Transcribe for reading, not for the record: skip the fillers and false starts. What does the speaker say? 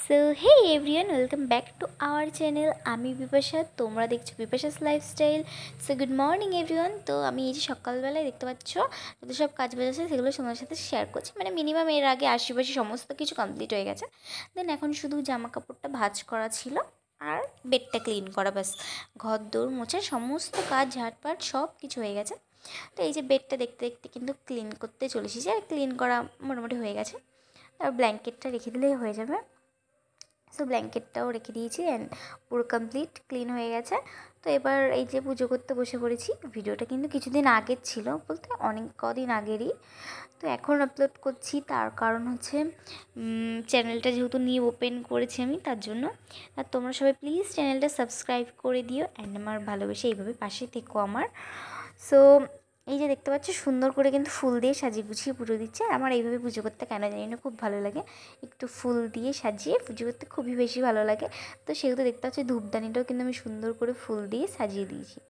So hey everyone, welcome back to our channel. আমি বিপাশা, তোমরা দেখছো Bipasha's lifestyle. So good morning everyone. তো আমি এই যে সকালবেলায় দেখতে পাচ্ছ যত সব কাজ বাজ আছে সেগুলো তোমাদের সাথে শেয়ার করছি। মানে মিনিমাম এর আগে আশেপাশে সমস্ত কিছু কমপ্লিট হয়ে গেছে। দেন এখন শুধু জামা কাপড়টা ভাঁজ করা ছিল আর বেডটা ক্লিন করা, ব্যাস। ঘর দৌড় মোছা সমস্ত কাজ ঝাটপাট সব কিছু হয়ে গেছে। তো এই যে বেডটা দেখতে দেখতে কিন্তু ক্লিন করতে চলে এসেছি, আর ক্লিন করা মোটামুটি হয়ে গেছে। আর ব্ল্যাঙ্কেটটা রেখে দিলেই হয়ে যাবে। সো ব্ল্যাঙ্কেটটাও রেখে দিয়েছি অ্যান্ড পুরো কমপ্লিট ক্লিন হয়ে গেছে। তো এবার এই যে পুজো করতে বসে পড়েছি। ভিডিওটা কিন্তু কিছুদিন আগের ছিল, বলতে অনেক কদিন আগেরই। তো এখন আপলোড করছি, তার কারণ হচ্ছে চ্যানেলটা যেহেতু নিয়ে ওপেন করেছি আমি, তার জন্য। আর তোমরা সবাই প্লিজ চ্যানেলটা সাবস্ক্রাইব করে দিও অ্যান্ড আমার ভালোবেসে এইভাবে পাশে থেকো আমার। সো এই যে দেখতে পাচ্ছ সুন্দর করে কিন্তু ফুল দিয়ে সাজিয়ে গুছিয়ে পুজো দিচ্ছে। আর আমার এইভাবে পুজো করতে কেন জানি না খুব ভালো লাগে, একটু ফুল দিয়ে সাজিয়ে পুজো করতে খুবই বেশি ভালো লাগে। তো সেহেতু দেখতে পাচ্ছি ধূপদানিটাও কিন্তু আমি সুন্দর করে ফুল দিয়ে সাজিয়ে দিয়েছি।